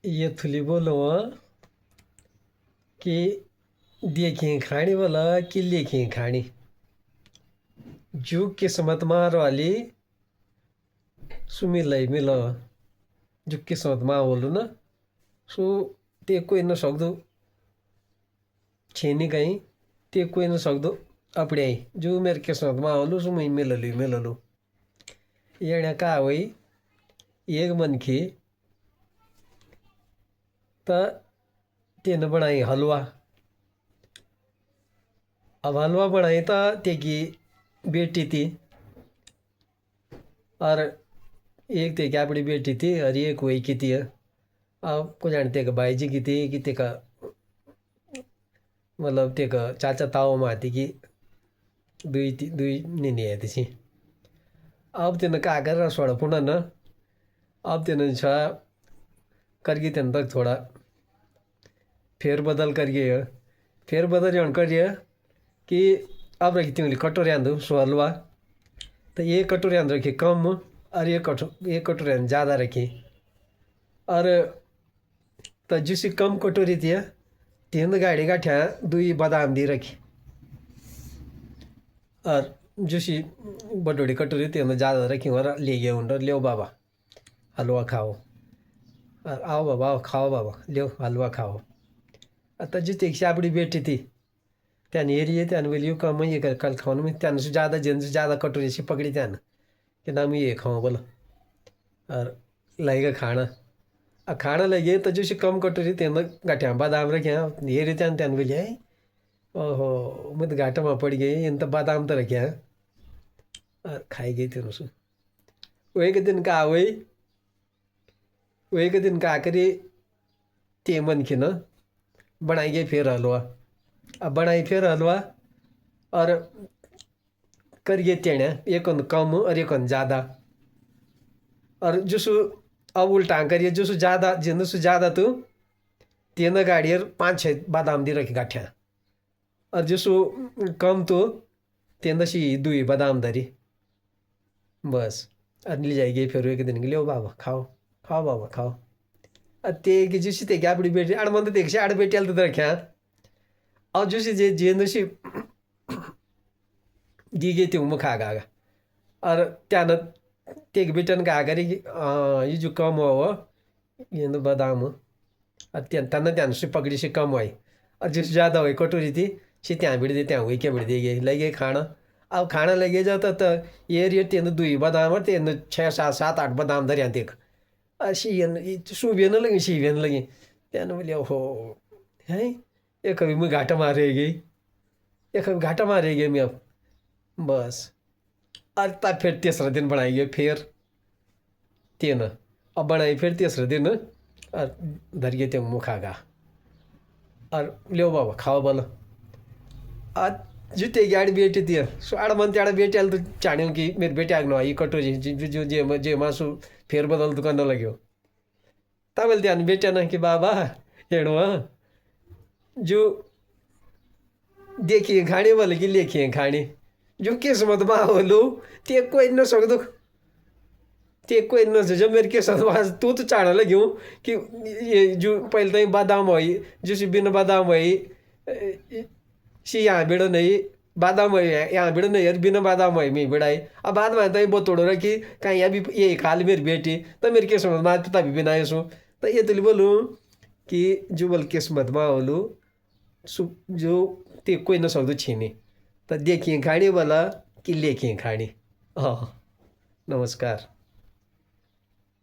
ये थुली बोलो कि देखी खाणी बोला कि लेखी खाणी जो किस्मत मार वाली सुमिलै मिल जो किस्मत मा बोलू ना सो ते कोई न सक्दो छेनी कहीं ते कोई न सक्दो अपने जो मेरे किस्मत मा बोलू सो मैं मिललू येण्या का होई एक मनखी त तेन बनाई हलवा। अब हलवा बनाई तो तेकी बेटी थी और एक तेकी अपनी बेटी थी और एक वही की थी। अब को जानते भाई जी की थी कि तेका मतलब तेका चाचा ताओ माथि कि दुई निनी है त्यसी। अब तेन का कर सोड़ा पुना न अब तेन छ करके तेन तक थोड़ा फेरबदल करिए फेरबदल जौन करिए कि अब रखी तिमीले कटोरी आंदो सो हलवा तो एक कटोरी आंदो रखी कम और एक कटोरी आंदो ज़्यादा रखी और तो जिसी कम कटोरी थी तीन गाड़ी गाठ्या दुई बादाम दी रखी और जिसी बटोड़ी कटोरी तीन ज़्यादा रखी और ले गए उन लियो बाबा हलवा खाओ और आओ बाबा आओ खाओ बाबा लियो हलवा खाओ। तो जिस एक से अपनी बेटी थी त्यान हेरिए त्यान बोली यो कम ये कल खाने में त्यान से ज़्यादा कटोरी से पकड़ी त्यान कि नाम ये खाओ बोला और लगेगा खाना। अब खाना लगे तो जो कम कटोरी तेन गाठ्या बादाम रखे हेरे त्यान त्यान बोली है ओहो मैं तो घाटा में पड़ गई इन तो बादाम तो रखे और खाई गई तेन सो वही के दिन का वही के दिन का करी ते मन की न बनाई गई फिर हलवा। अब बनाई फिर हलवा और करिए तेना एक कम और एक ज़्यादा और जो अब उल्टा करिए जो ज़्यादा जिन ज़्यादा तो तीन गाड़ी 5-6 बादाम दी रखी गाठ्या और जो कम तो तीन सी दुई बादाम धरी बस और ले जाएगी फिर एक दिन के लियो बाबा खाओ खाओ बाबा खाओ। ते कि जिस ते अपनी बेटी आड़ मन तो आड़ बेटी तो रख्या और जो जे नसी दी गई थी मुख आगा और त्यान ते बेटन का आगे ये जो कम हो ये बादाम और त्यान से पकड़ी से कम हुई और जिस ज़्यादा हुई कटोरी थी से त्या भिड़ दी त्या हुई क्या भिड़ दी गई लगे खाना। अब खाना लगे जाता तो ये तेन दुई बादाम और तेन 6-7-8 बादाम धरिया देख सुबियन लगी सीबियन लगी त्यान बोले ओहो है एक कभी मैं घाटा मारे गई एक कभी घाटा मारे गई मैं अब बस और तब फिर तीसरा दिन बनाएंगे फिर तेन अब बनाई फिर तीसरा दिन और धरिए त्यो मुखागा और लियो बाबा खाओ बोलो आज जुते की आड़ बेटी थी सो आड़ मन आड़ बेटी आल तो चाण्यों कि मेरी बेटी आग्नो ये कटोरी जो जे मासु फेर बदल दुकान लग्यो तब त्यान बेटा ना कि बाबा हेड़ो जो देखिए खाने वाले कि लेखिए खाने जो किस्मत मा होलू ते कोई न सक्दो ते कोई न जो मेरे किस्मत मा तू तो चाहना लग्यो कि ये जो पहले तो बादाम हुई जो बिन बादाम हुई सी यहाँ बिड़ नहीं बादाम हुई यहाँ बिड़ नहीं यार बिना बादाम हुई मैं बिड़ाई अब बाद में तो बोतोड़ो रखी कहीं यहाँ भी ये खा ली मेरी बेटी तो मेरी किस्मत मा तभी बिना सो तो ये तो बोलूँ कि जो बोल किस्मत मा होलू जो ते कोई न सक्दो छीने तो देखिए खाने वाला कि लेखिए खाने। हाँ नमस्कार।